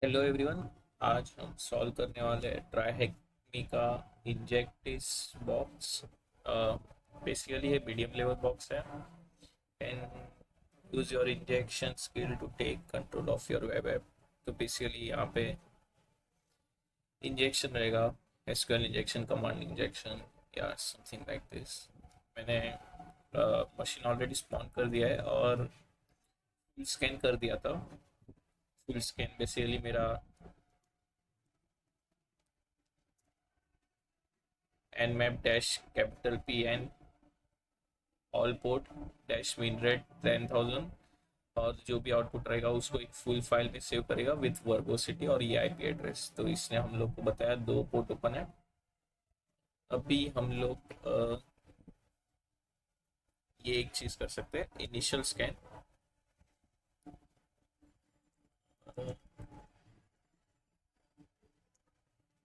Hello everyone. आज हम solve करने वाले हैं ट्राइहेक्मी का इंजेक्टिस बॉक्स। बेसिकली ये मीडियम लेवल बॉक्स है। Can use your injection skill to take control of your web app. तो बेसिकली यहाँ पे इंजेक्शन रहेगा, एसक्यूएल इंजेक्शन, कमांड इंजेक्शन या समथिंग लाइक दिस। मैंने मशीन ऑलरेडी स्पॉन कर दिया है और स्कैन कर दिया था। फुल स्कैन बेसिकली मेरा nmap dash capital P N all port dash min rate 10,000, और जो भी आउटपुट रहेगा उसको एक फुल फाइल में सेव करेगा विथ वर्बोसिटी और ये आईपी एड्रेस। तो इसने हम लोग को बताया दो पोर्ट ओपन है। अभी हम लोग ये एक चीज कर सकते हैं, इनिशियल स्कैन।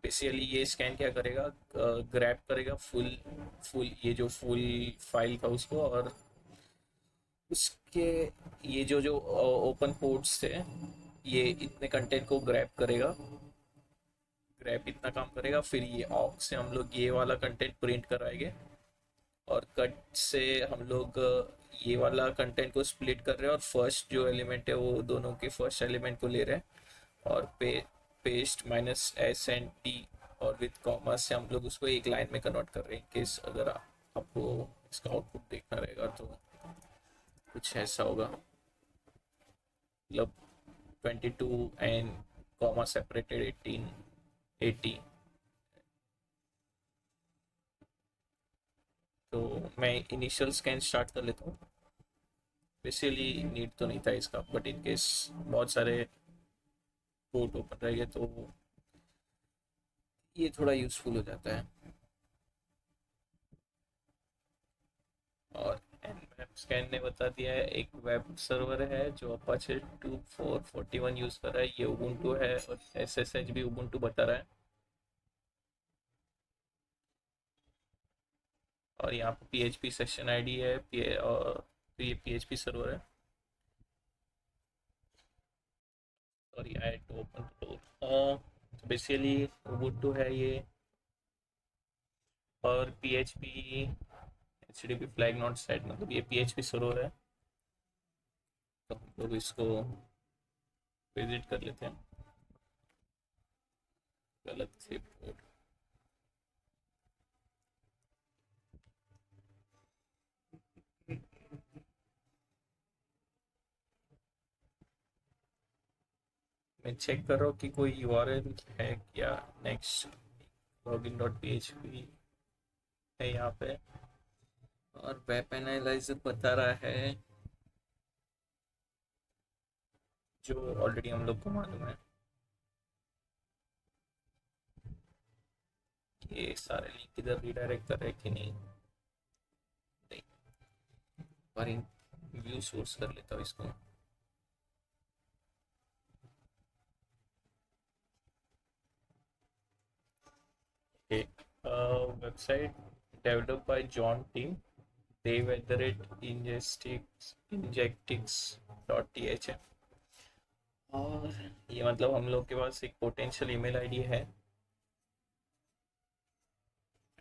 बेसिकली ये स्कैन क्या करेगा, ग्रैब करेगा फुल फुल ये जो फुल फाइल था उसको, और उसके ये जो जो ओपन पोर्ट्स थे, ये इतने कंटेंट को ग्रैब करेगा। ग्रैब इतना काम करेगा, फिर ये ऑक से हम लोग ये वाला कंटेंट प्रिंट कराएंगे, और कट से हम लोग ये वाला कंटेंट को स्प्लिट कर रहे हैं, और फर्स्ट जो एलिमेंट है वो दोनों के फर्स्ट एलिमेंट को ले रहे हैं, और paste minus S and T और विथ कॉमा से हम लोग उसको एक लाइन में कन्वर्ट कर रहे हैं। केस अगर आपको इसका आउटपुट देखना रहेगा तो कुछ ऐसा होगा, मतलब 22 एंड कॉमा सेपरेटेड 18 80। तो मैं इनिशियल स्कैन स्टार्ट कर लेता हूँ। बेसिकली नीड तो नहीं था इसका, बट इन केस बहुत सारे पोर्ट ओपन रहेंगे तो ये थोड़ा यूजफुल हो जाता है। और स्कैन ने बता दिया है एक वेब सर्वर है जो अपाचे 2441 यूज कर रहा है, ये उबुंटू है, और एसएसएच भी उबुंटू बता रहा है। और यहाँ पे पीएचपी सेक्शन आईडी है, और तो ये पीएचपी सर्वर है। और ये है टू ओपन फ्लोर। तो बेसिकली उबुंटू है ये, और PHP HTTP flag not set, मतलब ये पीएचपी सर्वर है। तो हम लोग इसको विजिट कर लेते हैं। गलत से पोर्ट। मैं चेक कर रहा हूँ कि कोई यूआरएल है क्या। Next login dot P H P है यहाँ पे, और वेब एनालाइजर बता रहा है जो ऑलरेडी हम लोग को मालूम है। ये सारे लिंक इधर रिडायरेक्ट कर रहे हैं कि नहीं, नहीं। पर व्यू सोर्स कर लेता हूँ इसको। Website developed by John team, dev@injectix.th। और ये मतलब हम लोग के पास एक पोटेंशियल ईमेल आईडी है।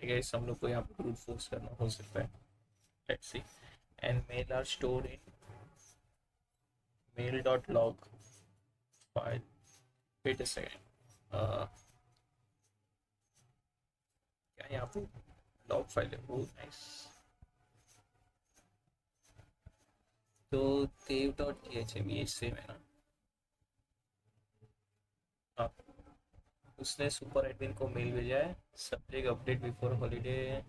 आई गेस हम लोग को यहाँ पे ब्रूट फोर्स करना हो सकता है। Let's see. And mail are stored in mail.log file. Wait a second, क्या यहाँ पे लॉग फाइल है? Oh nice. तो dev.th ये सेम है ना? हाँ, उसने सुपर एडमिन को मेल भेजा है, subject update before holiday.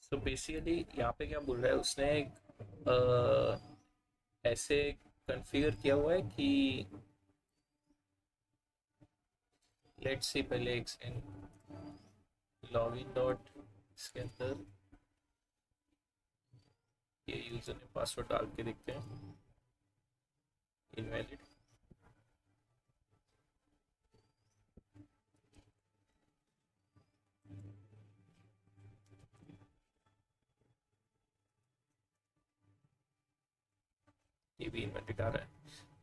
So basically यहाँ पे क्या बोल रहा है उसने, ऐसे कॉन्फ़िगर किया हुआ है कि लेट्स सी, पहले एक सेकंड, लॉगिन डॉट इसके अंदर ये यूजर ने पासवर्ड डाल के देखते हैं। इनवैलिड। ये भी इन्वेंटेड आ रहा है।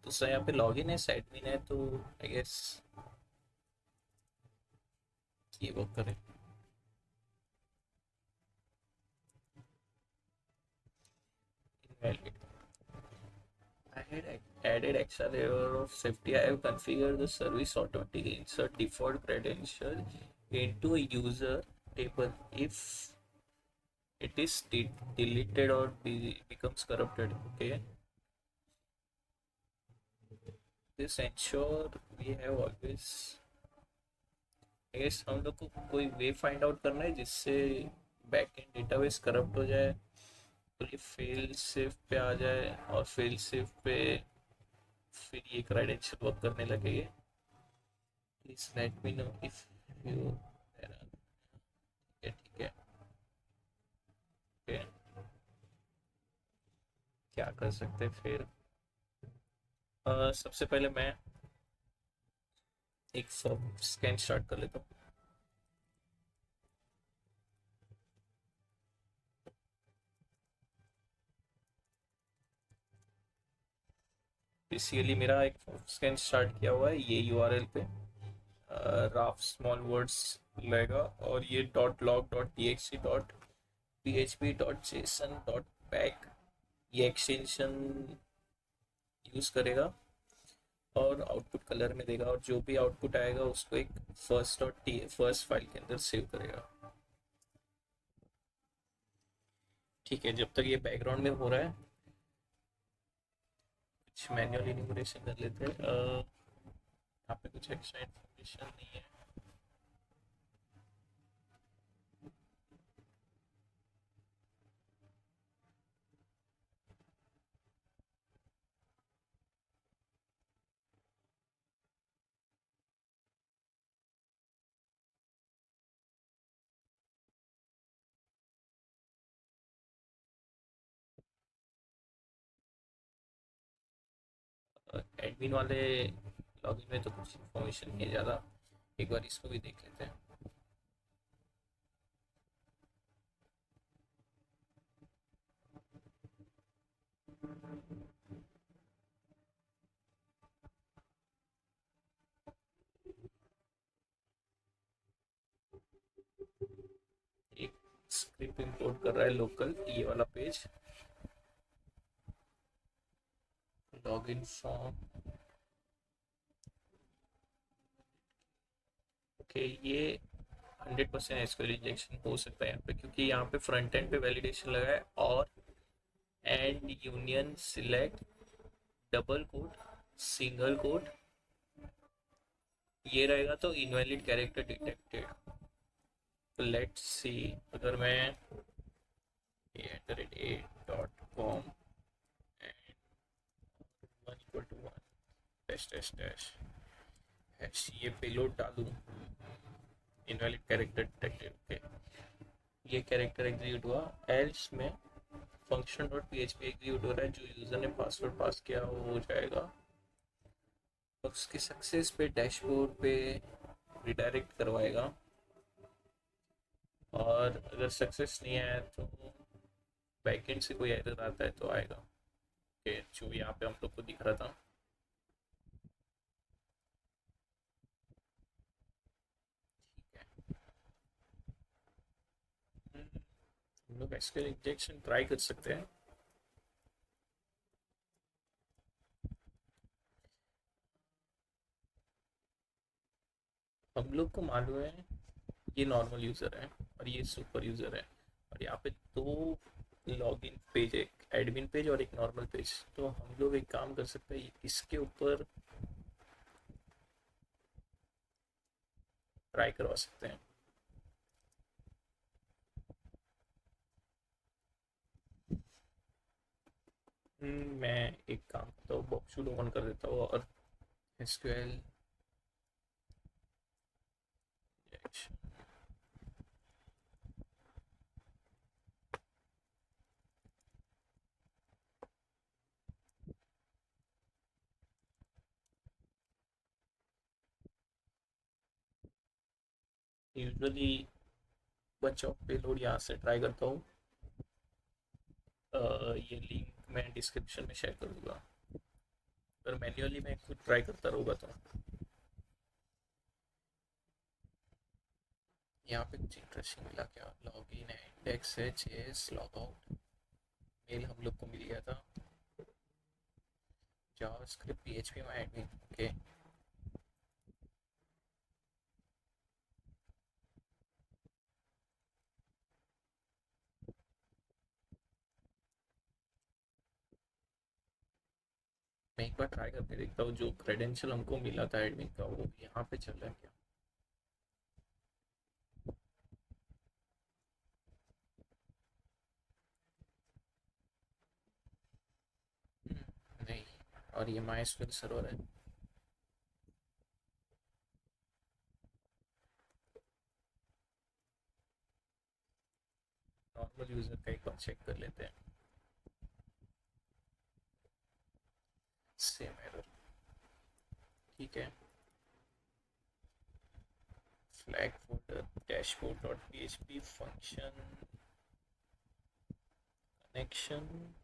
तो सर यहाँ पे लॉगिन है, एडमिन है, तो आई गेस ये वर्क करे। Invalid. I had added extra layer of safety. I have configured the service automatically insert default credential into a user table if it is deleted or becomes corrupted. Okay, this ensure we have always. I guess हम लोग को कोई वे find out करना है जिससे backend database corrupt हो जाए और ये फेल सेफ पे आ जाए, और फेल सेफ पे फिर ये क्रेडेंशियल वर्क करने लगेगा। Please let me know if you. ठीक है। ओके, क्या कर सकते हैं फिर? सबसे पहले मैं एक स्कैन स्टार्ट कर लेता हूँ। बेसिकली मेरा एक स्कैन स्टार्ट किया हुआ है ये यूआरएल पे। राफ स्मॉल वर्ड्स लेगा और ये dot log dot T x T dot P H P dot JSON dot pack, ये एक्सटेंशन यूज़ करेगा और आउटपुट कलर में देगा, और जो भी आउटपुट आएगा उसको एक first dot T first file के अंदर सेव करेगा। ठीक है, जब तक ये बैकग्राउंड में हो रहा है कुछ मैनुअल इन्यूमरेशन कर लेते हैं। यहाँ पे कुछ एक्स्ट्रा इन्फॉर्मेशन नहीं है। एडमिन वाले लॉगिन में तो कुछ इन्फॉर्मेशन नहीं है ज़्यादा, एक बार इसको भी देख लेते हैं। एक स्क्रिप्ट इंपोर्ट कर रहा है लोकल, ये वाला पेज लॉगिन फॉर्म। ओके, ये 100% एसक्यूएल इंजेक्शन हो सकता है यहाँ पे, क्योंकि यहाँ पे फ्रंट एंड पे वैलिडेशन लगा है और and union select double quote single quote ये रहेगा तो इनवैलिड कैरेक्टर डिटेक्टेड। तो लेट्स सी, अगर मैं @a.com and 1 = 1 dash dash dash hash ये पेलोड डालूँ, इनवैलिड कैरेक्टर डिटेक्टेड। ओके, ये कैरेक्टर एग्जीक्यूट हुआ, एल्स में function dot P H P execute हो रहा है, जो यूज़र ने पासवर्ड पास किया वो हो जाएगा, और उसके सक्सेस पे डैशबोर्ड पे रिडायरेक्ट करवाएगा, और अगर सक्सेस नहीं आया तो बैकएंड से कोई एरर आता है तो आएगा। ओके, जो यहाँ पे हम लोग को दिख रहा था। हम लोग एसक्यूएल इंजेक्शन ट्राई कर सकते हैं। हम लोग को मालूम है ये नॉर्मल यूज़र है और ये सुपर यूज़र है, और यहाँ पे दो लॉगिन पेज है, एक एडमिन पेज और एक नॉर्मल पेज। तो हम लोग एक काम कर सकते हैं, इसके ऊपर ट्राई करवा सकते हैं। मैं एक काम करता हूँ, बॉक्सुल ओपन कर देता हूँ और एसक्यूएल इंजेक्शन यूजुअली बच ऑफ पेलोड यहाँ से ट्राई करता हूँ। ये लिंक मैं डिस्क्रिप्शन में शेयर कर दूंगा, पर मैन्युअली मैं खुद ट्राई करता रहूँगा तो। यहाँ पे कुछ इंटरेस्टिंग मिला क्या? लॉगिन है, इंडेक्स है, जेएस लॉग आउट, मेल हम लोग को मिल गया था, JavaScript PHP my admin. Okay, मैं एक बार ट्राई करके देखता हूँ, जो क्रेडेंशियल हमको मिला था एडमिन का वो यहाँ पे चल रहा है क्या। नहीं, और ये माई एसक्यूएल सर्वर है। नॉर्मल यूजर का एक बार चेक कर लेते हैं। सेम एरर, ठीक है। Flag folder dashboard dot PHP function connection,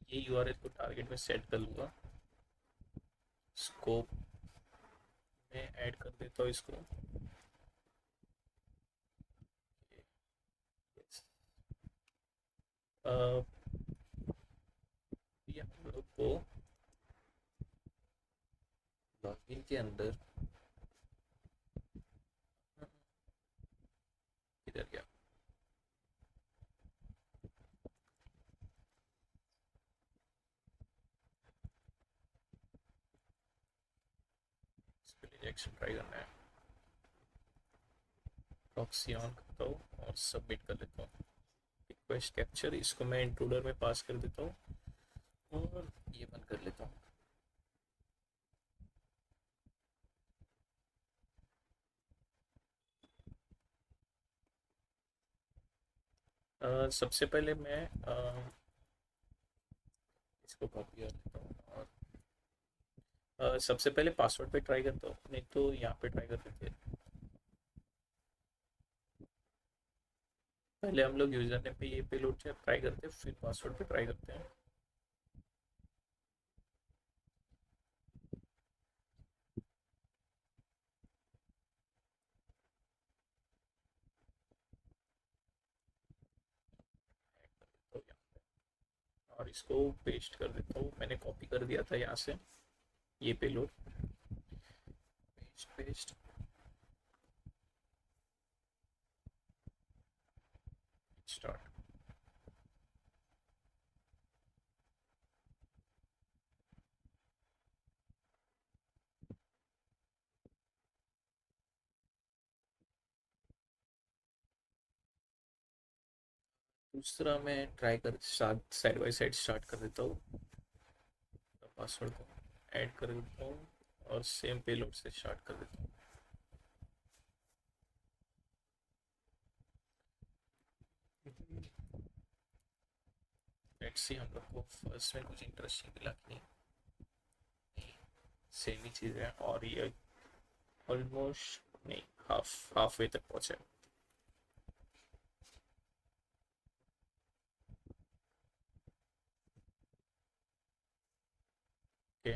ये यूआरएल को टारगेट में सेट कर लूँगा, स्कोप में ऐड कर देता हूँ इसको। ये हम लोग को लॉगिन के अंदर इधर गया, इस पे रिजेक्शन ट्राई करना है। प्रॉक्सी ऑन करता हूँ और सबमिट कर लेता हूँ। रिक्वेस्ट कैप्चर, इसको मैं इंट्रूडर में पास कर देता हूँ और ये बंद कर लेता हूँ। सबसे पहले मैं इसको कॉपी कर लेता हूँ और सबसे पहले पासवर्ड पे ट्राई करता हूँ, नहीं तो यहाँ पे ट्राई कर लेते हैं। पहले हम लोग यूजर नेम पे ये पेलोड ट्राई करते हैं, फिर पासवर्ड पे ट्राई करते हैं। तो और इसको पेस्ट कर देता हूँ, मैंने कॉपी कर दिया था यहाँ से ये पेलोड। Paste paste start. दूसरा मैं ट्राई कर साथ साइड बाई साइड स्टार्ट कर देता हूँ, पासवर्ड को ऐड कर देता हूँ और सेम पेलोड से स्टार्ट कर देता हूँ। लेट्स सी हम लोग को फर्स्ट में कुछ इंटरेस्टिंग मिला कि नहीं। सेम ही चीज़ है और ये ऑलमोस्ट नहीं, हाफ वे तक पहुँचे। ओके,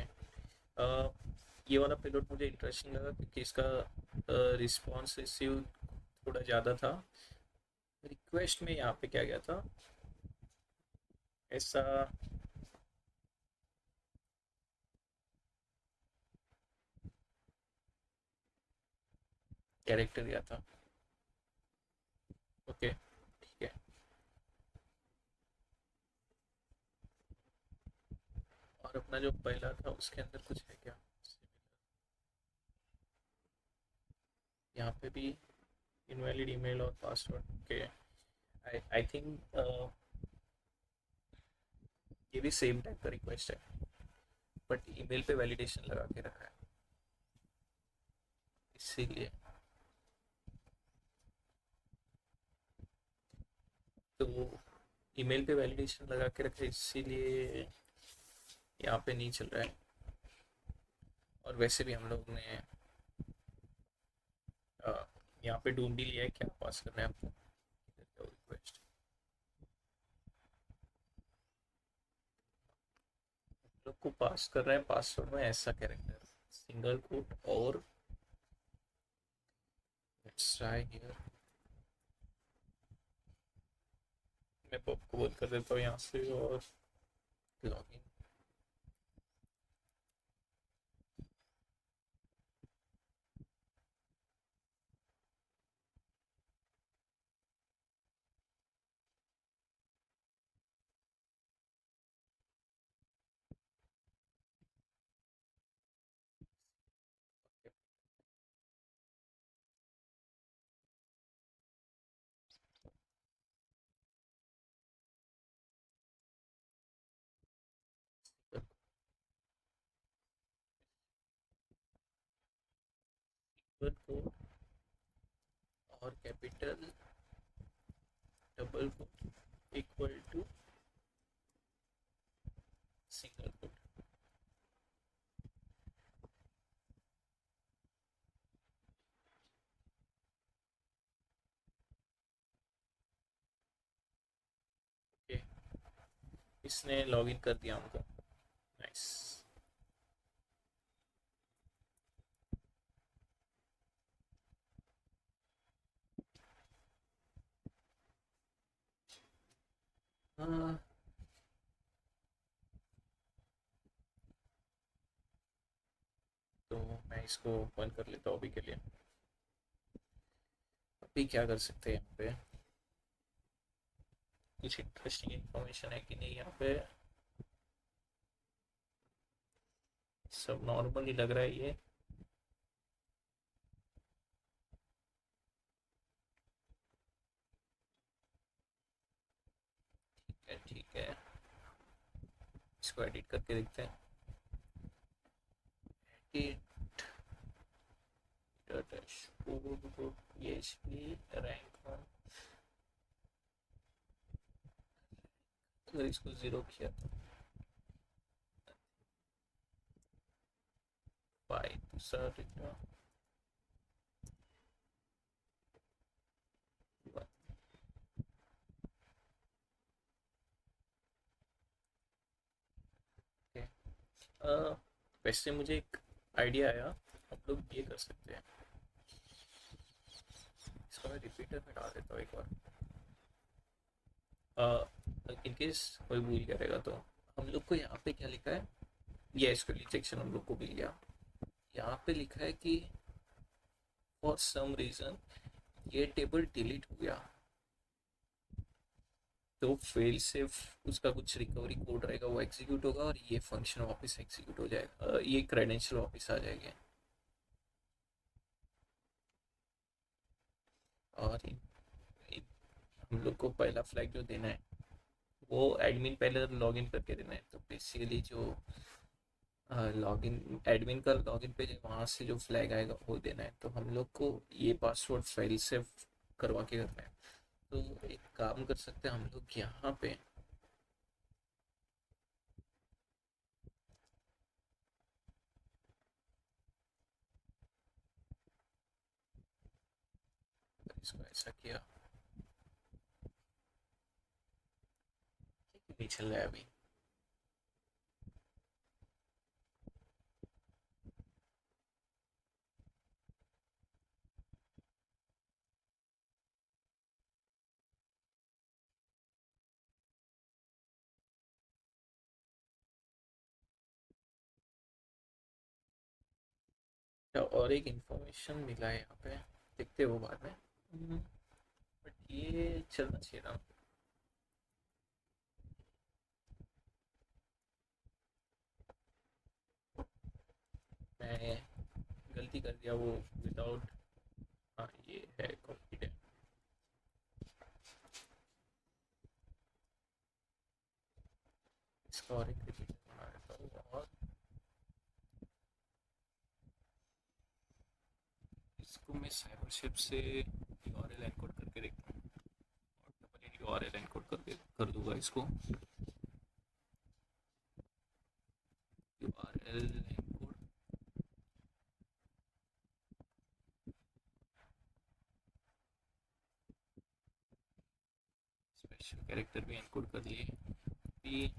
ये वाला पेलोड मुझे इंटरेस्टिंग लगा क्योंकि इसका रिस्पॉन्स रिसीव थोड़ा ज़्यादा था। रिक्वेस्ट में यहाँ पे क्या गया था, ऐसा कैरेक्टर गया था। ओके, ठीक है। और अपना जो पहला था उसके अंदर कुछ है क्या? यहाँ पे भी इनवैलिड ईमेल और पासवर्ड। ओके, आई थिंक ये भी सेम टाइप का रिक्वेस्ट है, बट ईमेल पे वैलिडेशन लगा के रखा है इसीलिए। तो ईमेल पे वैलिडेशन लगा के रखा है, इसीलिए यहाँ पे नहीं चल रहा है। और वैसे भी हम लोग ने अ, यहाँ पे ढूंढ ही लिया है क्या पास करना है आपको। रिक्वेस्ट लोग को पास कर रहा है पासवर्ड में ऐसा कैरेक्टर सिंगल कोट और लेट्स ट्राई हियर। मैं पॉप को बंद कर देता हूँ यहाँ से और लॉगिन। सिंगल कोट और capital double quote equal to single quote. Okay, इसने लॉगिन कर दिया हमको। नाइस। हाँ, तो मैं इसको बंद कर लेता हूँ अभी के लिए। अभी क्या कर सकते हैं यहाँ पे, कुछ इंटरेस्टिंग इन्फॉर्मेशन है कि नहीं यहाँ पे। सब नॉर्मल ही लग रहा है ये। ठीक है ठीक है, इसको एडिट करके देखते हैं। Edit dashboard PHP rank one. अगर इसको जीरो किया तो बाय दूसरा रिटर्न वैसे मुझे एक आइडिया आया, हम लोग ये कर सकते हैं। इसको मैं रिपीटर में डाल देता हूँ एक बार, इनकेस कोई भूल गया रहेगा तो। हम लोग को यहाँ पे क्या लिखा है, ये इसको रिजेक्शन हम लोग को मिल गया। यहाँ पे लिखा है कि फॉर सम रीजन ये टेबल डिलीट हो गया, तो फेल सेफ उसका कुछ रिकवरी कोड रहेगा वो एग्जीक्यूट होगा और ये फंक्शन वापस एग्जीक्यूट हो जाएगा, ये क्रेडेंशियल वापस आ जाएंगे। और हम लोग को पहला फ्लैग जो देना है वो एडमिन पहले लॉगिन करके देना है। तो बेसिकली जो लॉगिन एडमिन का लॉगिन पेज है वहाँ से जो फ्लैग आएगा वो देना है। तो हम लोग को ये पासवर्ड फाइल से करवा के करना है। तो एक काम कर सकते हैं हम लोग यहाँ पे, इसको ऐसा किया, नहीं चल रहा है अभी। तो और एक इंफॉर्मेशन मिला है यहाँ पे, देखते हैं वो बाद में। बट ये चलना चाहिए ना। मैं गलती कर दिया वो विदाउट। हाँ ये है कॉन्फिडेंट। इसका और एक रिपीट बना देता हूँ और इसको मैं साइबरशिप से यूआरएल एनकोड करके देखता हूँ। URL एनकोड करके कर दूंगा इसको। URL एनकोड स्पेशल कैरेक्टर भी एनकोड कर लिए भी।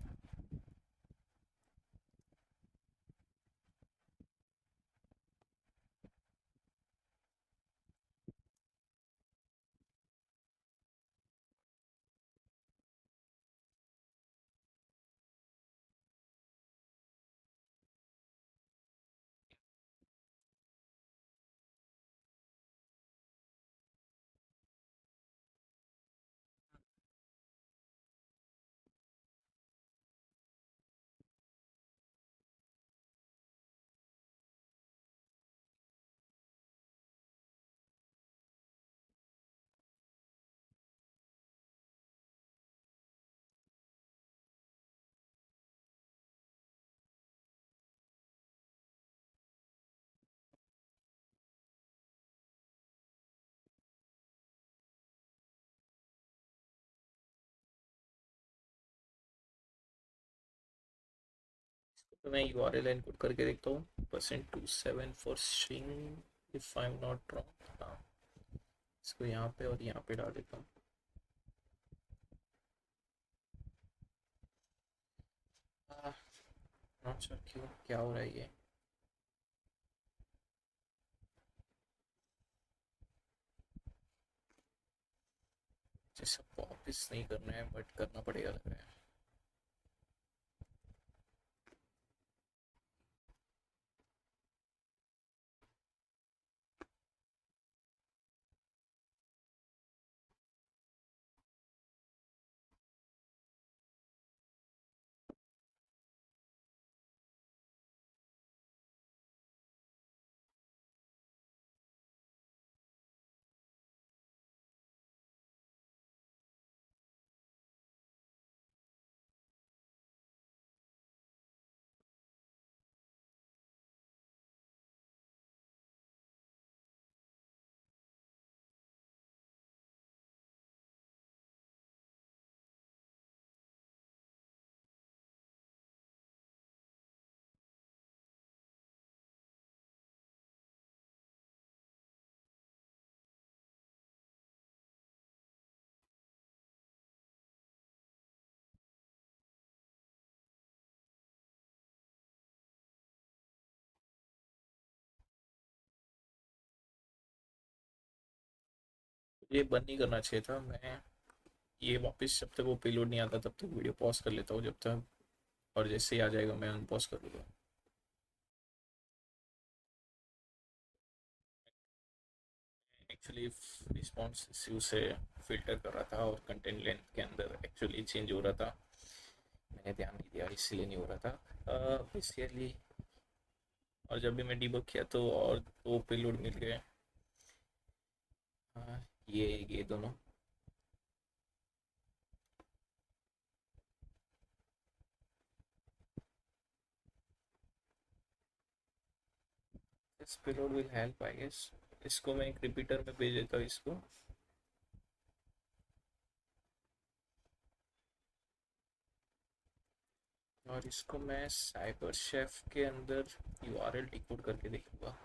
तो मैं URL इनपुट करके देखता हूँ। %27 for string if I am not wrong. हाँ, इसको यहाँ पे और यहाँ पे डाल देता हूँ। नॉट श्योर क्यों, क्या हो रहा है ये। जैसे वापस नहीं करना है बट करना पड़ेगा लग रहा है। ये बंद नहीं करना चाहिए था। मैं ये वापस जब तक वो पेलोड नहीं आता तब तक वीडियो पॉज कर लेता हूँ जब तक, और जैसे ही आ जाएगा मैं अनपॉज कर दूँगा। एक्चुअली रिस्पॉन्स इश्यू से फिल्टर कर रहा था और कंटेंट लेंथ के अंदर एक्चुअली चेंज हो रहा था। मैंने ध्यान नहीं दिया इसलिए नहीं हो रहा था बेसिकली। और जब भी मैं डिबग किया तो और दो पेलोड मिल गए। हाँ, ये दोनों। This payload will help I guess. इसको मैं एक रिपीटर में भेज देता हूँ इसको। और इसको मैं साइबर शेफ के अंदर यूआरएल डिकोड करके देखूंगा।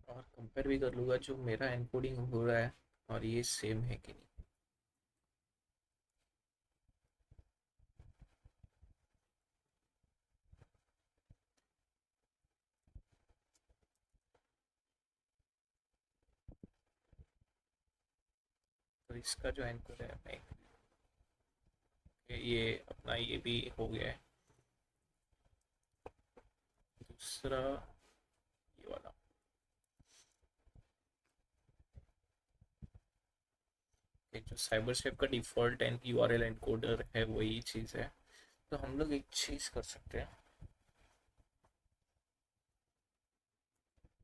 और कंपेयर भी कर लूँगा जो मेरा एनकोडिंग हो रहा है और ये सेम है कि नहीं। तो इसका जो एनकोड है मैं, ये अपना ये भी हो गया है। दूसरा ये वाला, एक जो साइबर शेफ का डिफ़ॉल्ट एंड यूआरएल एनकोडर है वही चीज़ है। तो हम लोग एक चीज़ कर सकते हैं।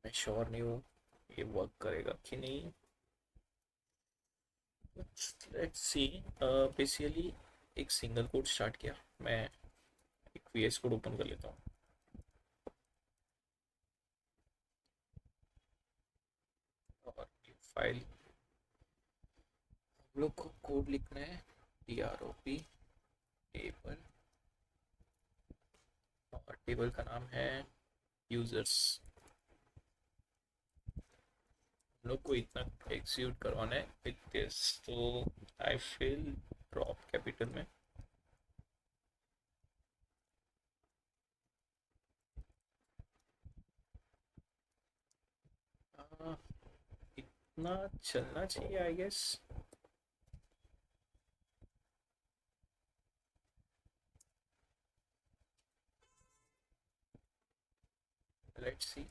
मैं श्योर नहीं हूँ ये वर्क करेगा कि नहीं। Let's see. बेसिकली एक सिंगल कोड स्टार्ट किया। मैं एक वीएस कोड ओपन कर लेता हूँ और फाइल हम लोग को कोड लिखना है। TROP टेबल और टेबल का नाम है यूजर्स। हम लोग को इतना एग्जीक्यूट करवाना है विथ दिस। तो आई फिल ड्रॉप कैपिटल में। आ, इतना चलना चाहिए I guess. Let's see.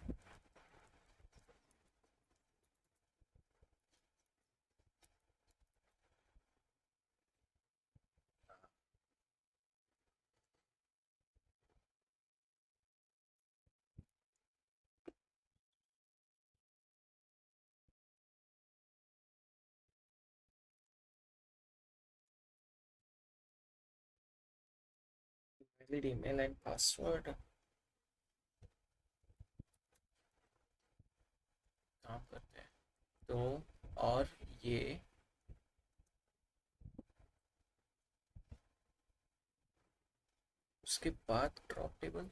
Valid email and password काम करते हैं। तो और ये उसके बाद ड्रॉप टेबल।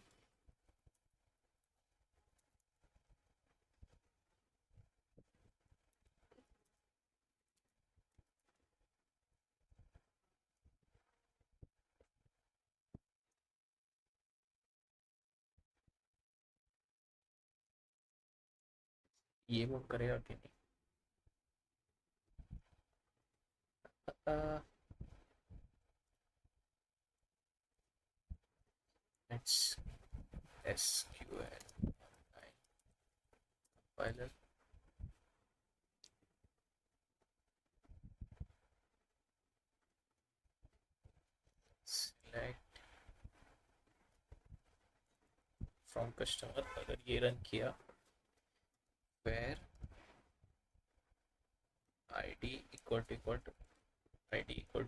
ये वो करेगा कि नहीं। Let's SQL compiler select from customer। अगर ये रन किया where id equal to id equal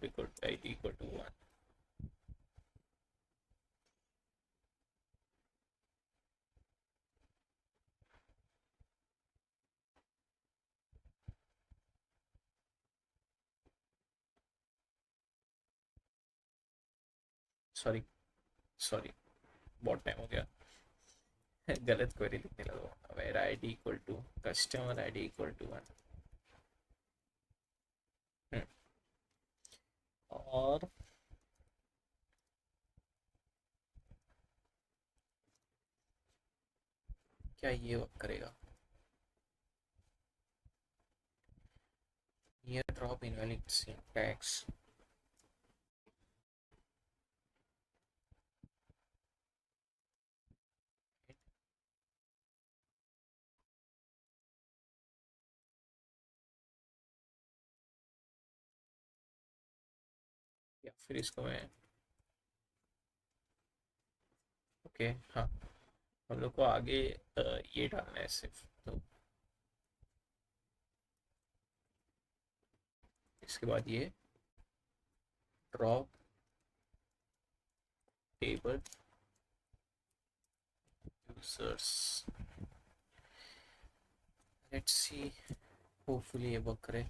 to 1। Sorry sorry, बहुत टाइम हो गया। गलत क्वेरी लिखने लगा। where id equal to customer id equal to 1। और क्या ये वर्क करेगा? Here drop invalid syntax। या फिर इसको मैं ओके हाँ, हम लोग को आगे ये डालना है सिर्फ। तो इसके बाद ये drop table users. Let's see, hopefully ये वर्क करे।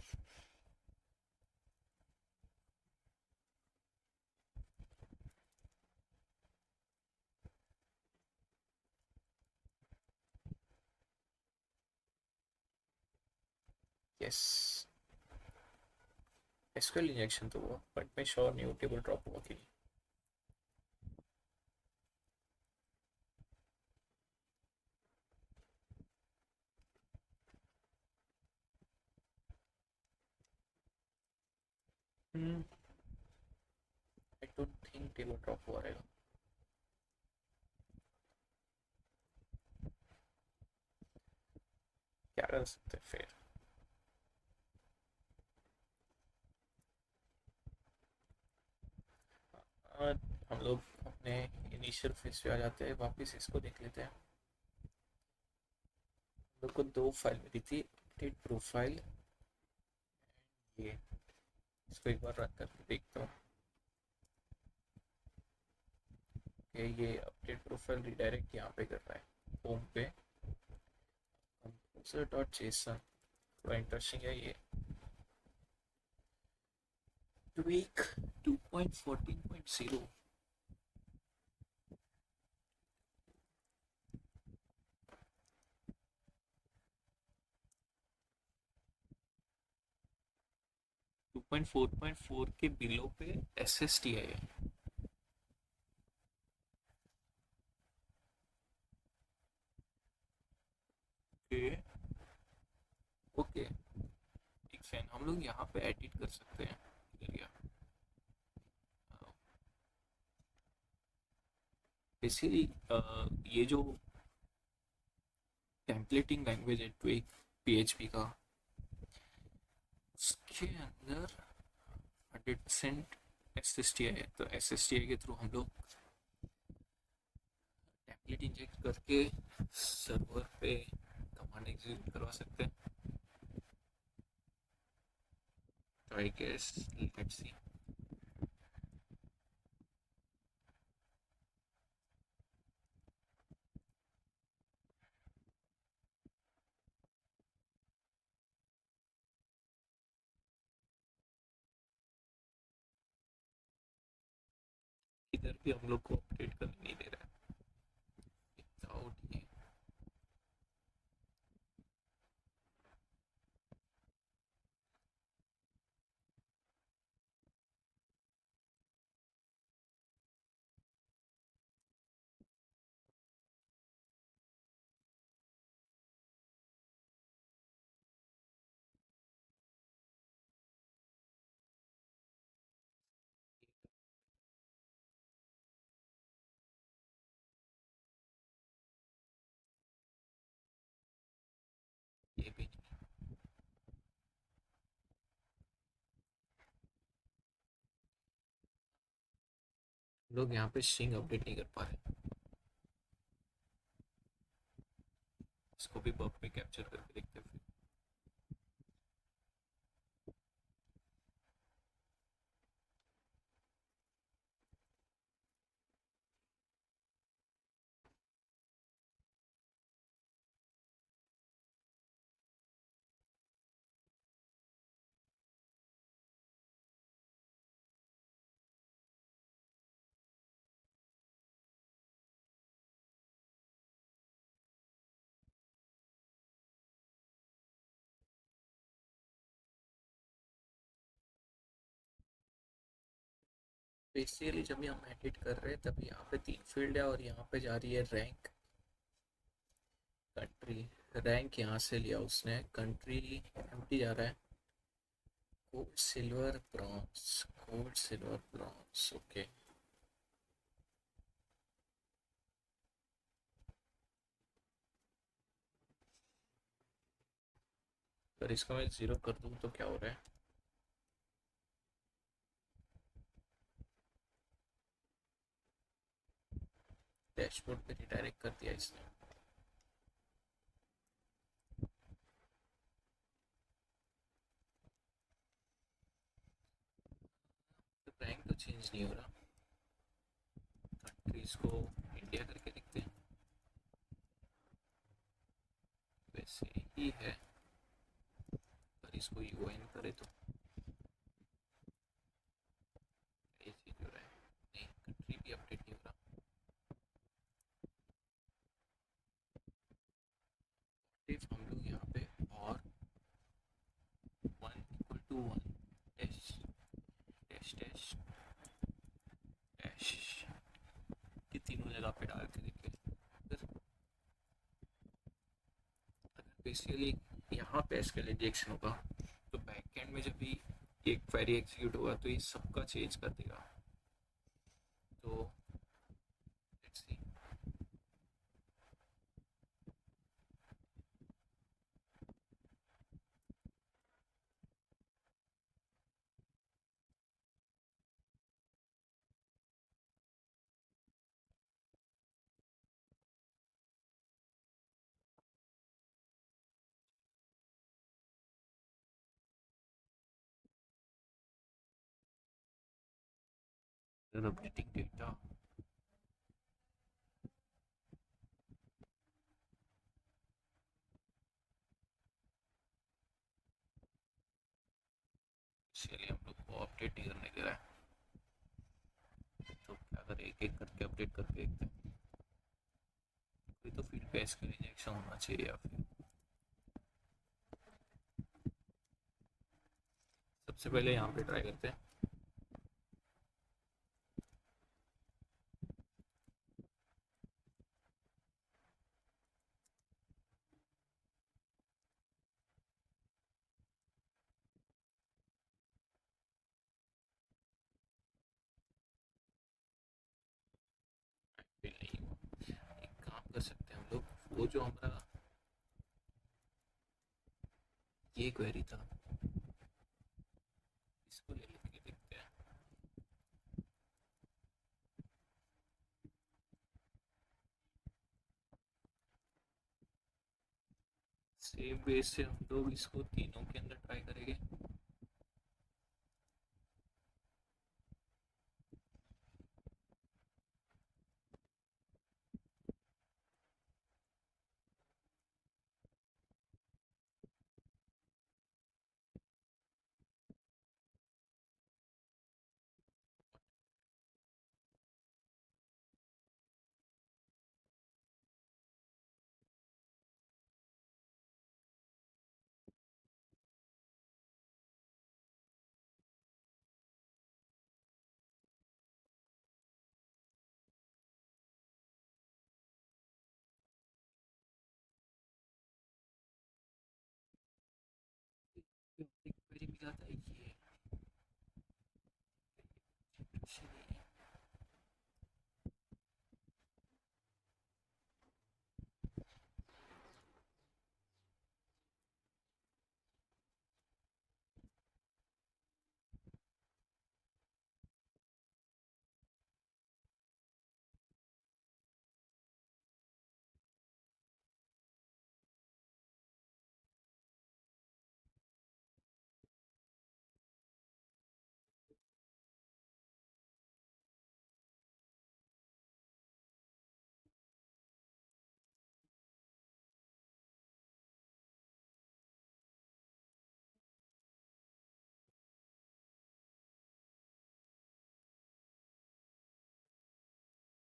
यस, एसक्यूएल इंजेक्शन तो हुआ बट मैं श्योर नहीं हूँ टेबल ड्रॉप हुआ कि नहीं। I don't think table drop हुआ रहेगा। क्या कर सकते हैं फिर? हम लोग अपने इनिशियल फेज पे आ जाते हैं, वापस इसको देख लेते हैं। लोग को दो फाइल मिली थी, अपडेट प्रोफाइल, ये इसको एक बार रन करके देखता हूँ कि ये अपडेट प्रोफाइल रिडायरेक्ट यहाँ पे कर रहा है होम पे। कंपोजर डॉट जेसन, थोड़ा इंटरेस्टिंग है ये। ट्वीक 2.14.0। 2.4.4 के बिलो पे एसएसटी है ये। ओके ओके, एक फैन हम लोग यहाँ पे एडिट कर सकते हैं। इधर गया। बेसिकली ये जो टेम्पलेटिंग लैंग्वेज है ट्विग पीएचपी का, उसके अंदर 100% एस एस टी आई है। तो एस एस टी आई के थ्रू हम लोग टेम्पलेट इंजेक्ट करके सर्वर पे कमांड एग्जीक्यूट करवा सकते हैं। तो आई गेस लेट्स सी। इधर भी हम लोग को अपडेट करने नहीं दे रहा है विदाउट ये। ये भी नहीं। हम लोग यहाँ पे स्ट्रिंग अपडेट नहीं कर पा रहे। इसको भी बग में कैप्चर करके देखते हैं फिर। बेसिकली जब भी हम एडिट कर रहे हैं तब यहाँ पे तीन फील्ड है और यहाँ पे जा रही है रैंक, कंट्री। रैंक यहाँ से लिया उसने, कंट्री एम्प्टी जा रहा है। Gold silver bronze, gold silver bronze, okay. अगर इसको मैं जीरो कर दूँ तो क्या हो रहा है? डैशबोर्ड पे रिडायरेक्ट कर दिया इसने। तो रैंक तो चेंज नहीं हो रहा। कंट्रीज को इंडिया करके देखते हैं, वैसे ही है। पर इसको यूएन करे तो ये चेंज हो रहा है। नहीं, कंट्री भी अपडेट नहीं हो रहा। इफ हम लोग यहाँ पे और 1 = 1 डैश डैश डैश डैश ये तीनों जगह पे डाल के देखे, फिर बेसिकली यहाँ पे इसके लिए रिजेक्शन होगा तो बैकएंड में जब भी एक क्वेरी एग्जीक्यूट होगा तो ये सबका चेंज कर देगा। तो लेट्स सी। Updating data. चलिए हम लोग को अपडेट नहीं करने दे रहा है, तो क्या करें, एक एक करके अपडेट करके देखते हैं। कोई तो फीड पे इसका इंजेक्शन होना चाहिए, या फिर सबसे पहले यहाँ पे ट्राई करते हैं। फिर नहीं, एक काम कर सकते हैं हम लोग, वो जो हमारा ये क्वेरी था, इसको ले लेके देखते हैं। सेम बेस से हम लोग इसको तीनों के अंदर ट्राई करेंगे। क्वेरी मिला था ये,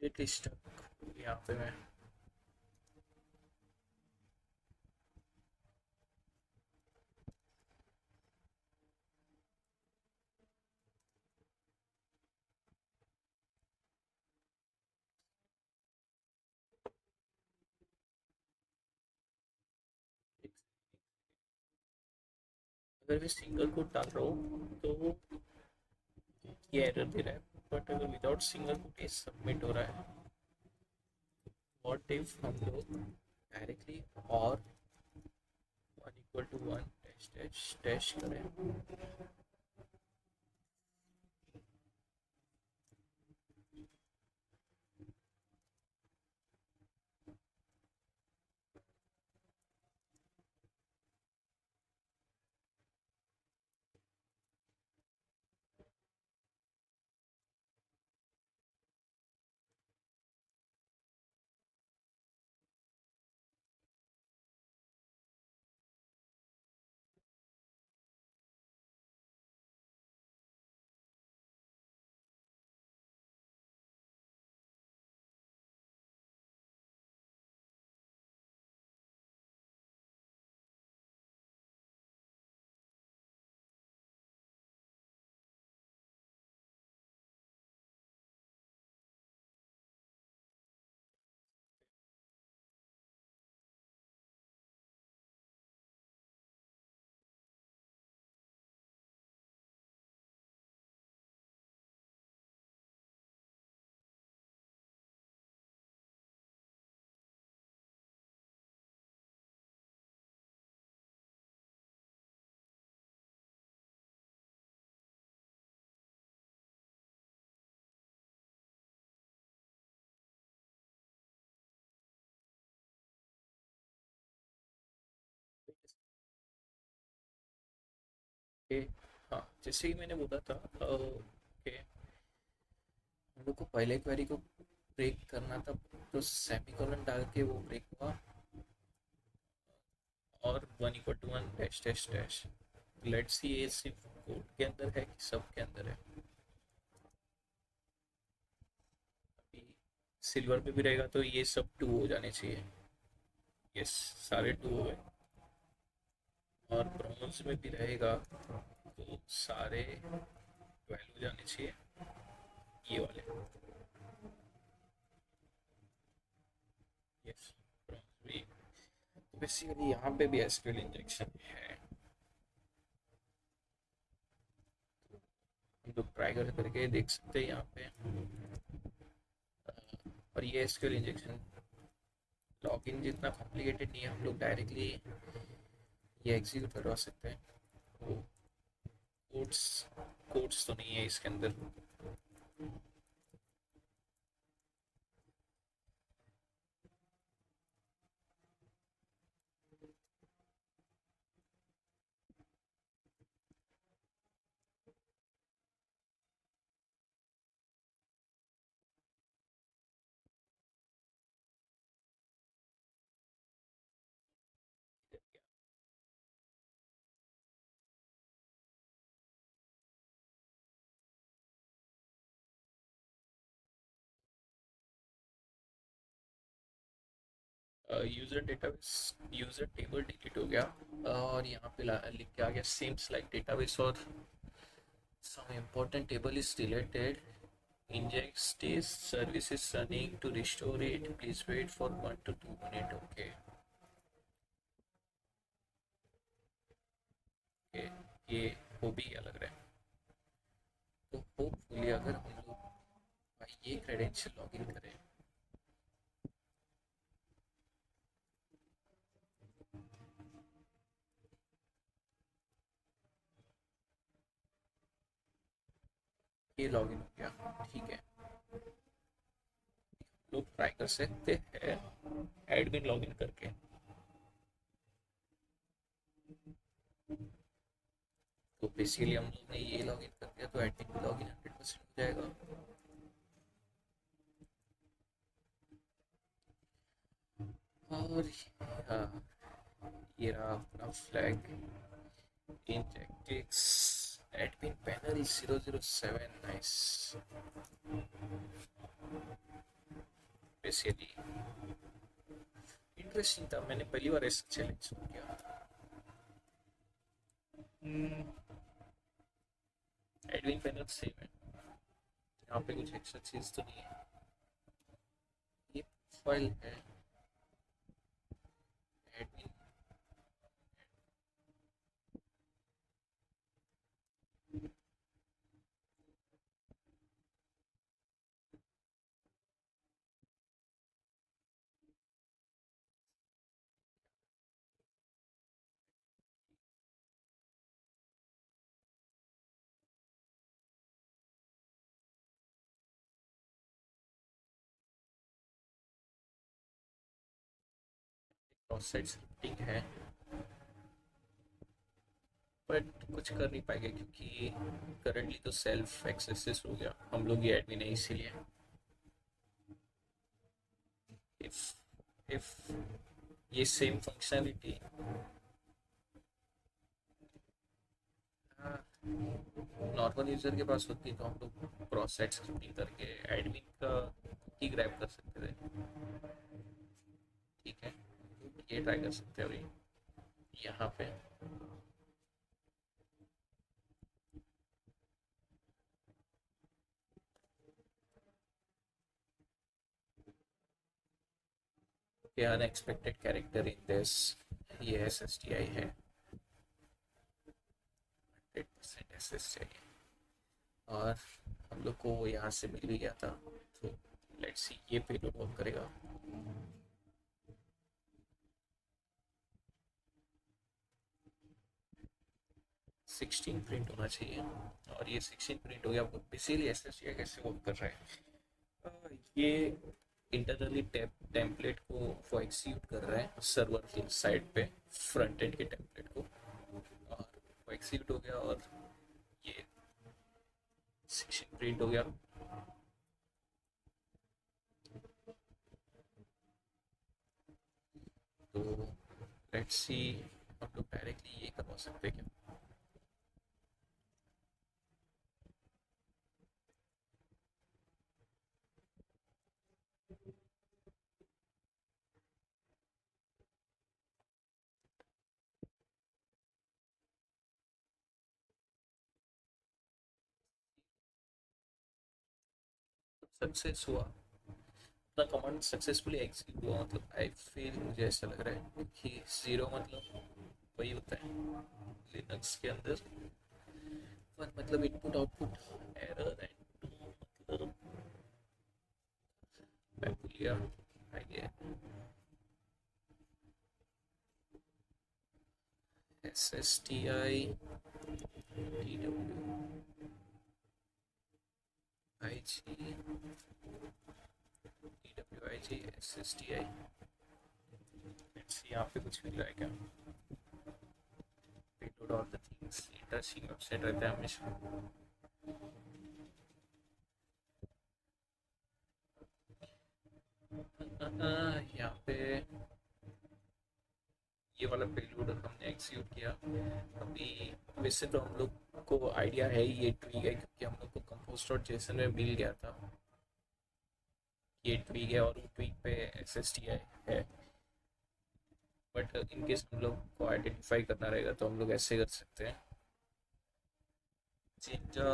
इट इज स्टक यहाँ पे मैं। अगर मैं सिंगल कोट डाल रहा हूँ तो ये एरर दे रहा है, बट अगर विदाउट सिंगल कोट ये सबमिट हो रहा है। व्हाट इफ हम लोग डायरेक्टली और 1 = 1 डैश डैश डैश करें। हाँ, जैसे ही मैंने बोला था, ओके, हम लोग को पहले क्वेरी को ब्रेक करना था, तो सेमीकोलन डाल के वो ब्रेक हुआ, और one equal to one dash dash dash. Let's see ये सिर्फ कोड के अंदर है कि सब के अंदर है। अभी सिल्वर पे भी रहेगा तो ये सब टू हो जाने चाहिए। यस, सारे टू हो गए। और ब्रॉन्ज में भी रहेगा तो सारे 12 हो जाने चाहिए, ये वाले। यस, ब्रॉन्ज भी। बेसिकली यहाँ पे भी एसक्यूएल इंजेक्शन है। हम लोग ट्राई करके देख सकते हैं यहाँ पे। और ये एसक्यूएल इंजेक्शन लॉगिन जितना कॉम्प्लिकेटेड नहीं है, हम लोग डायरेक्टली ये एग्जीक्यूट करवा सकते हैं। तो कोड्स कोड्स तो नहीं है इसके अंदर। यूजर टेबल डिलीट हो गया, और यहाँ पे लिख के आ गया seems like database और some important table is deleted. Inject stays service is running to restore it. Please wait for 1 to 2 minutes. Okay. Okay. ये हो भी गया लग रहा है। तो होपफुली अगर हम लोग ये क्रेडेंशियल लॉगिन करें, ये लॉगिन हो गया, ठीक है। लोग ट्राई कर सकते हैं एडमिन लॉगिन करके। तो बेसिकली हम लोग ने ये लॉगिन कर दिया तो एडमिन भी लॉगिन 100% हो जाएगा। और हाँ, ये रहा अपना फ्लैग इंजेक्टिक्स admin panel 007। Nice. Basically interesting था, मैंने पहली बार ऐसा चैलेंज किया। एडमिन पैनल सेम है, यहाँ पे कुछ एक्स्ट्रा चीज तो नहीं है। ये फाइल है एडमिन। क्रॉस साइड स्क्रिप्टिंग है, बट कुछ कर नहीं पाएंगे क्योंकि करंटली तो सेल्फ एक्सेस हो गया, हम लोग ये एडमिन है इसीलिए। इफ इफ ये सेम फंक्शनलिटी नॉर्मल यूजर के पास होती तो हम लोग क्रॉस साइट स्क्रिप्टिंग करके एडमिन का की ग्रैब कर सकते थे। ठीक है, ये ट्राई कर सकते हैं अभी यहाँ पे। ये अनएक्सपेक्टेड कैरेक्टर इन दिस, ये एस एस टी आई है, 100% एस एस टी आई। और हम लोग को यहाँ से मिल भी गया था, तो लेट्स सी ये पेलोड वर्क करेगा। 16 प्रिंट होना चाहिए, और ये 16 प्रिंट हो गया। इसीलिए एस एस टी आई कैसे वर्क कर रहा है, ये इंटरनली टेम्पलेट को वो एक्सिक्यूट कर रहा है सर्वर के साइड पे, फ्रंट एंड के टेम्पलेट को, और वो एक्सिक्यूट हो गया और ये 16 प्रिंट हो गया। लेट्स सी, हम लोग डायरेक्टली ये करवा सकते हैं क्या? सक्सेस हुआ, अपना कमांड सक्सेसफुली एग्जीक्यूट हुआ, मतलब आई फील, मुझे ऐसा लग रहा है कि जीरो मतलब वही होता है लिनक्स के अंदर। वन मतलब input output error, and two मतलब मैं भूल गया, आई गया, S S T I T W I G T W I G S S T I. यहाँ पे कुछ मिल रहा है क्या? Payload all the things, interesting website रहता है हमेशा। यहाँ पे ये वाला पेलोड हमने एग्जीक्यूट किया अभी। वैसे तो हम लोग को आइडिया है ही ये ट्वीक है, क्योंकि हम लोग को कंपोज डॉट जेसन में मिल गया था ये ट्वीक है, और वो ट्वीक पे एस एस टी आई है। बट इनकेस हम लोग को आइडेंटिफाई करना रहेगा तो हम लोग ऐसे कर सकते हैं। जिनका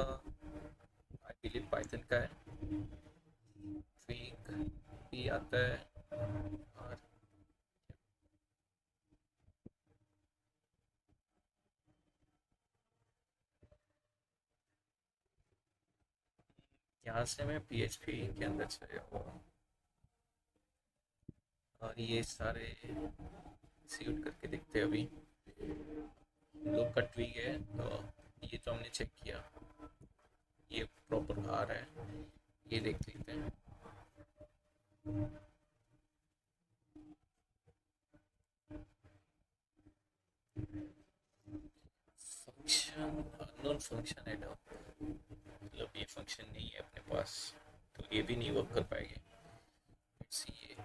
आई बिलीव पाइथन का है, ट्वीक भी आता है, और यहाँ से मैं पी एच पी के अंदर चले जाऊँगा, और ये सारे एग्जीक्यूट करके देखते हैं अभी। लोग का ट्वीक है तो ये तो हमने चेक किया, ये प्रॉपर आ रहा है, ये देख लेते हैं। फंक्शन अननोन फंक्शन है, मतलब ये फंक्शन नहीं है अपने पास, तो ये भी नहीं वर्क कर पाएंगे। ये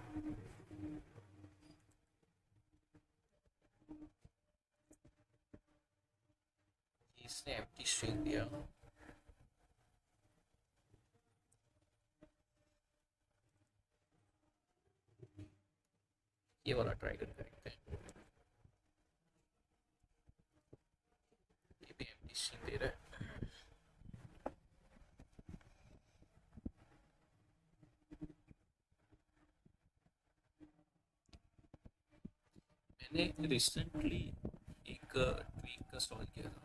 इसने एम्प्टी स्ट्रिंग दिया। ये वाला ट्राई करके देखते हैं, ये भी एम्प्टी स्ट्रिंग दे रहा है। मैंने रिसेंटली एक ट्वीक का सॉल्व किया था।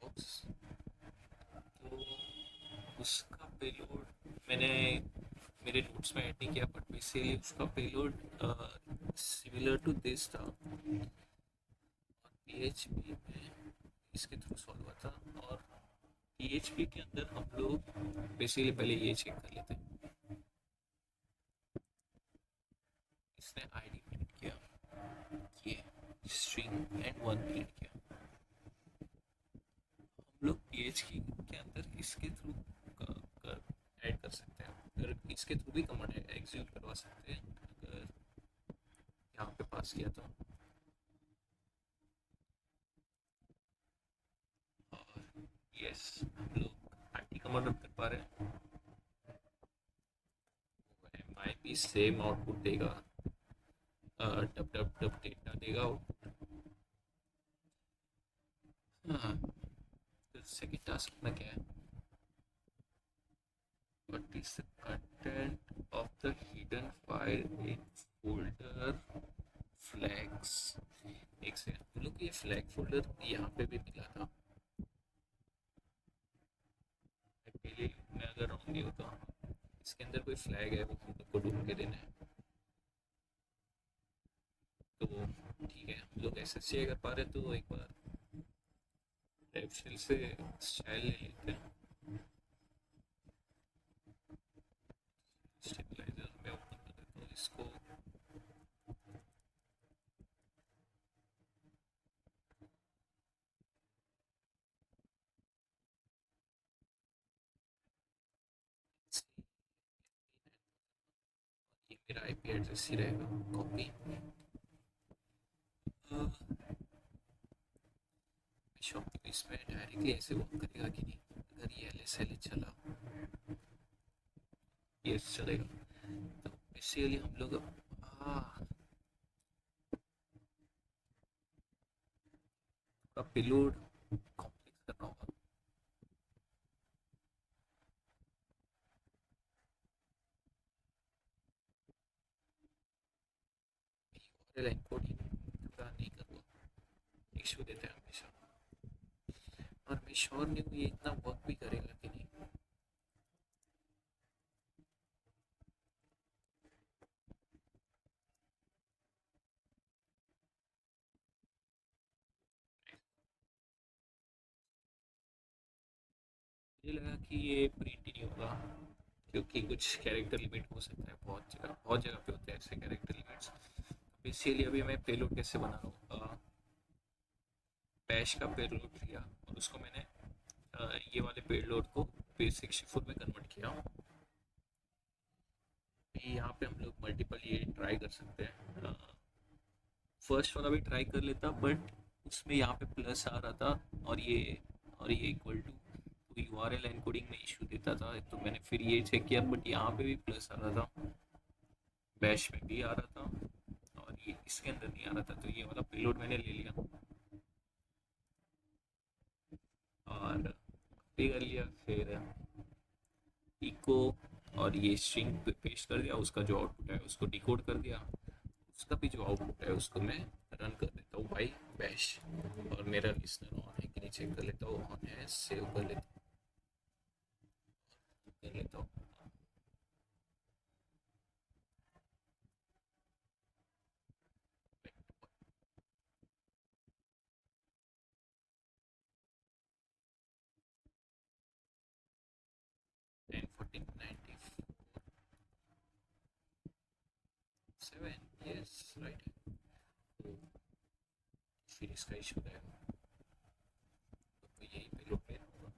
Oops, तो उसका पेलोड मैंने मेरे नोट्स में ऐड नहीं किया, बट बेसिकली उसका पेलोड सिमिलर टू दिस था, पीएचपी में इसके थ्रू सॉल्व हुआ था। और पीएचपी के अंदर हम लोग बेसिकली पहले ये चेक कर लेते हैं, इसने आईडी प्रिंट किया, ये स्ट्रिंग एंड वन प्रिंट किया। हम लोग पीएचपी के अंदर इसके थ्रू ऐड कर सकते हैं, अगर इसके थ्रू भी कमांड एग्जीक्यूट करवा सकते हैं अगर यहाँ पे पास किया तो। और यस, हम लोग आईटी कमांड रब कर पा रहे हैं, एम आई भी सेम आउटपुट देगा, डब डब डब डेटा देगा। हाँ, तो सेकेंड टास्क में क्या है? What is the content of the hidden file in folder flags? एक सेकंड, हम लोग ये फ्लैग फोल्डर यहाँ पे भी मिला था पहले, मैं अगर रॉन्ग नहीं होता, इसके अंदर कोई फ्लैग है वो हम लोग को ढूंढ के देना है। तो ठीक है, हम लोग ऐसे शेयर कर पा रहे, तो एक बार रेफशिल से स्टाइल ले लेते हैं। स्टेबलाइजर में ओपन कर देता हूँ इसको। ये मेरा आईपी आईपी एड्रेस ही रहेगा। कॉपी शॉप इसमें डायरेक्टली ऐसे वर्क करेगा कि नहीं? अगर ये एल एस चला, ये चलेगा, तो बेसिकली हम लोग थोड़ा पेलोड कॉम्प्लेक्स करना होगा। लाइन कोडिंग पूरा नहीं करूँगा, इशू देता है हमेशा। और मैं श्योर नहीं हूँ ये इतना वर्क भी करेगा कि नहीं। मुझे लगा कि ये प्रिंट ही नहीं होगा, क्योंकि कुछ कैरेक्टर लिमिट हो सकता है। बहुत जगह पे होते हैं ऐसे कैरेक्टर लिमिट्स। इसीलिए अभी मैं पेलोड कैसे बना रहा हूँ, बैश का पेलोड लिया और उसको मैंने ये वाले पेलोड को base64 में कन्वर्ट किया। यहाँ पे हम लोग मल्टीपल ये ट्राई कर सकते हैं। फर्स्ट वाला भी ट्राई कर लेता, बट उसमें यहाँ पे प्लस आ रहा था और ये इक्वल टू, तो यूआरएल एनकोडिंग में इशू देता था। तो मैंने फिर ये चेक किया, बट यहाँ पे भी प्लस आ रहा था, बैश में भी आ रहा था और ये इसके अंदर नहीं आ रहा था। तो ये वाला पेलोड मैंने ले लिया और पे कर लिया। फिर इको और ये स्ट्रिंग पे पेस्ट कर दिया, उसका जो आउटपुट है उसको डिकोड कर दिया, उसका भी जो आउटपुट है उसको मैं रन कर देता हूँ बाई बैश। और मेरा लिसनर ऑन है कि नहीं चेक कर लेता हूँ, ऑन है, सेव कर लेता हूँ। 10 14 97, यस राइट। फिर इसका इशू रहेगा, तो यही पे लूप में होगा।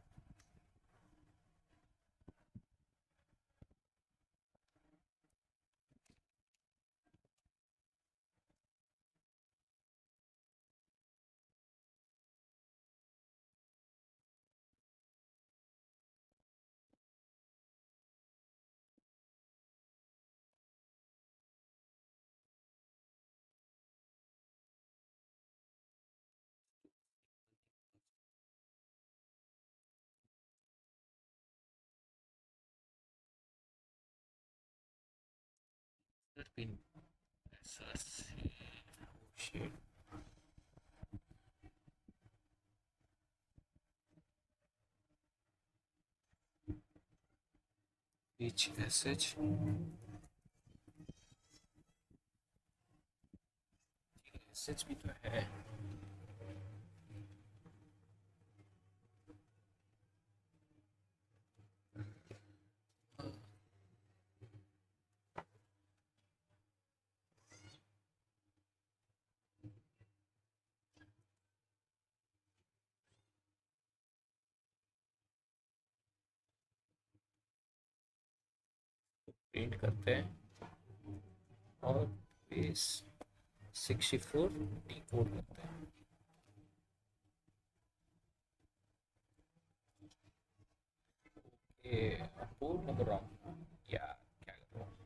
पिन ऐसा से, shit, H S H, S H भी तो है। प्रिंट करते हैं और बेस 64 डिकोड करते हैं। ये पोर्ट नंबर रॉन्ग, या क्या कर रहा हूँ।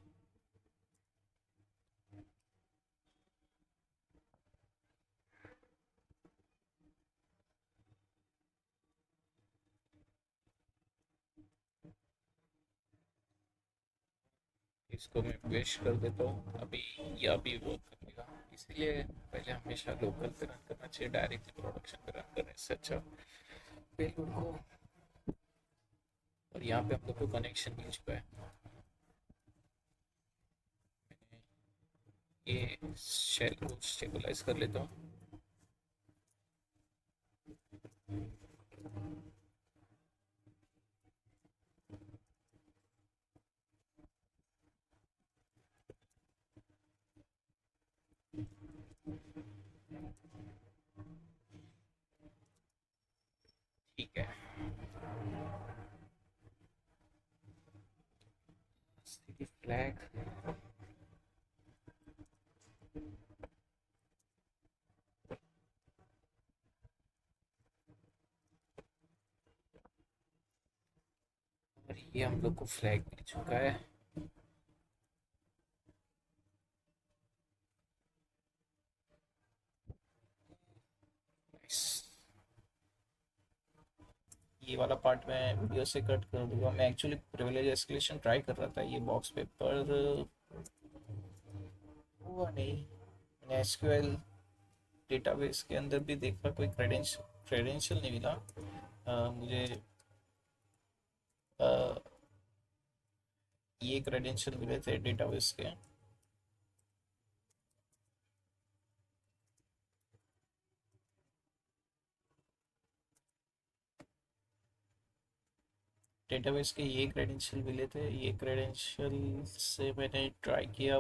इसको मैं पेस्ट कर देता हूँ अभी, या भी वर्क करेगा। इसीलिए पहले हमेशा लोकल पे रन करना चाहिए, डायरेक्टली प्रोडक्शन पे रन करने से अच्छा। पेलोड को, और यहाँ पे हम लोग को कनेक्शन मिल चुका है। ये शेल को स्टेबलाइज कर लेता हूँ। ठीक है, सिटी फ्लैग ये हम लोग को फ्लैग मिल चुका है। Nice. ये वाला पार्ट मैं वीडियो से कट कर दूंगा। मैं एक्चुअली प्रिविलेज एस्केलेशन ट्राई कर रहा था ये बॉक्स पे, पर हुआ नहीं। मैंने एसक्यूएल डेटाबेस के अंदर भी देखा, कोई क्रेडेंशियल नहीं मिला मुझे। अ, ये क्रेडेंशियल मिले थे डेटाबेस के। डेटाबेस के ये क्रेडेंशियल मिले थे, ये क्रेडेंशियल से मैंने ट्राई किया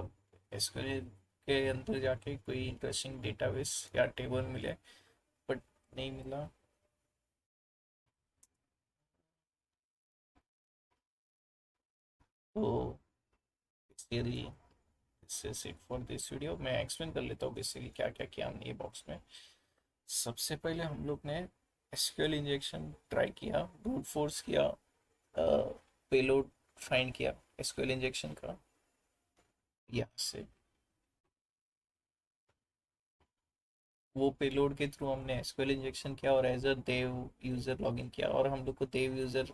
एसक्यूएल के अंदर जाके कोई इंटरेस्टिंग डेटाबेस या टेबल मिले, बट नहीं मिला। तो basically this is it for this video. मैं एक्सप्लेन कर लेता हूँ बेसिकली क्या क्या किया हमने ये बॉक्स में। सबसे पहले हम लोग ने एसक्यूएल इंजेक्शन ट्राई किया, ब्रूट फोर्स किया, पेलोड फाइंड किया एसक्यूएल इंजेक्शन का यहाँ से। वो पेलोड के थ्रू हमने एसक्यूएल इंजेक्शन किया और as a dev user login किया, और हम लोग को देव यूज़र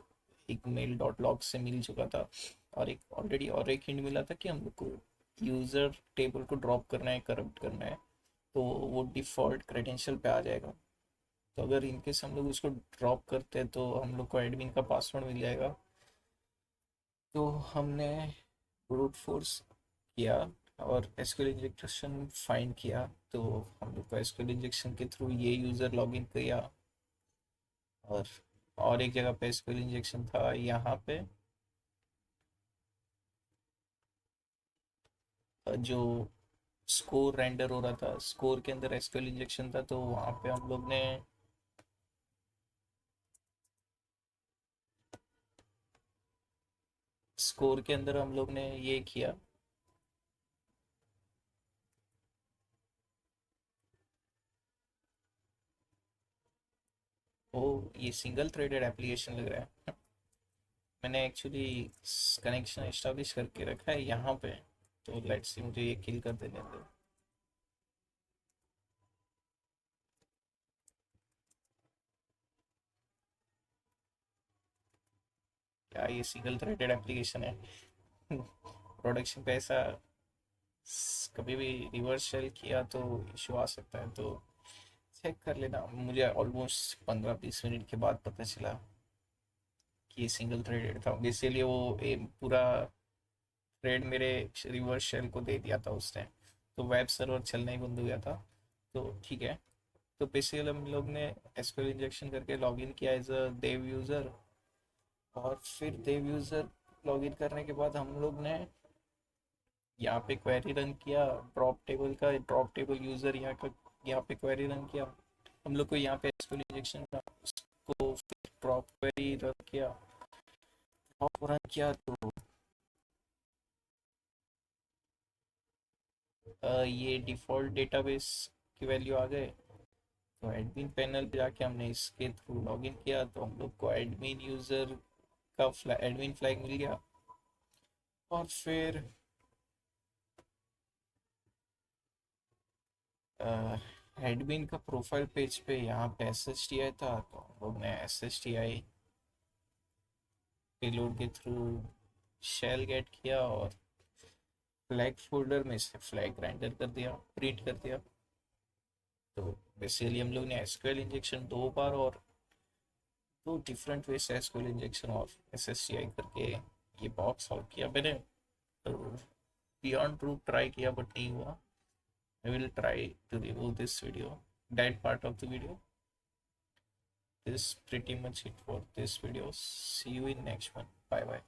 एक मेल डॉट लॉग से मिल चुका था, और एक ऑलरेडी और एक हिंट मिला था कि हम लोग को यूज़र टेबल को ड्रॉप करना है, करप्ट करना है, तो वो डिफ़ॉल्ट क्रेडेंशियल पे आ जाएगा। तो अगर इनकेस हम लोग उसको ड्रॉप करते हैं तो हम लोग को एडमिन का पासवर्ड मिल जाएगा। तो हमने ब्रूट फोर्स किया और एसक्यूएल इंजेक्शन फाइंड किया। तो हम लोग को एसक्यूएल इंजेक्शन के थ्रू ये यूज़र लॉगिन किया, और एक जगह पे एसक्यूएल इंजेक्शन था यहाँ पे, जो स्कोर रेंडर हो रहा था, स्कोर के अंदर एसक्यूएल इंजेक्शन था, तो वहाँ पे हम लोग ने स्कोर के अंदर हम लोग ने ये किया। ओ, ये सिंगल थ्रेडेड एप्लीकेशन लग रहा है। मैंने एक्चुअली कनेक्शन इस्टेब्लिश करके रखा है यहाँ पे, तो लेट्स सी मुझे ये किल कर देने दो। क्या ये सिंगल थ्रेडेड एप्लीकेशन है? प्रोडक्शन पे ऐसा कभी भी रिवर्स शेल किया तो इशू आ सकता है, तो चेक कर लेना। मुझे ऑलमोस्ट 15-20 मिनट के बाद पता चला कि ये सिंगल थ्रेडेड था। इसीलिए वो पूरा थ्रेड मेरे रिवर्स शेल को दे दिया था उसने, तो वेब सर्वर चलना ही बंद हो गया था। तो ठीक है। तो बेसिकली हम लोग ने एसक्यूएल इंजेक्शन करके लॉगिन किया एज अ देव यूज़र, और फिर देव यूज़र लॉगिन करने के बाद हम लोग ने यहाँ पे क्वेरी रन किया ड्रॉप टेबल का, ड्रॉप टेबल यूज़र यहाँ पे क्वेरी रन किया। हम लोग को यहाँ पे एसक्यूएल इंजेक्शन का उसको फिर ड्रॉप क्वेरी रन किया, ड्रॉप रन किया तो ये डिफ़ॉल्ट डेटाबेस की वैल्यू आ गए। तो एडमिन पैनल पे जाके हमने इसके थ्रू लॉगिन किया, तो हम लोग को एडमिन यूज़र का एडमिन फ्लैग मिल गया। और फिर एडमिन का प्रोफाइल पेज पे यहाँ पे एस एस टी आई था, तो हम लोग ने एस एस टी आई पेलोड के थ्रू शेल गेट किया और फ्लैग फोल्डर में से फ्लैग रेंडर कर दिया, प्रिंट कर दिया। तो बेसिकली हम लोग ने एसक्यूएल इंजेक्शन 2 बार और 2 डिफरेंट वे से एसक्यूएल इंजेक्शन और एस एस टी आई करके ये बॉक्स आउट किया मैंने। तो बियॉन्ड ट्रूथ ट्राई किया बट नहीं हुआ। I will try to remove this video, that part of the video. This is pretty much it for this video. See you in next one. Bye bye.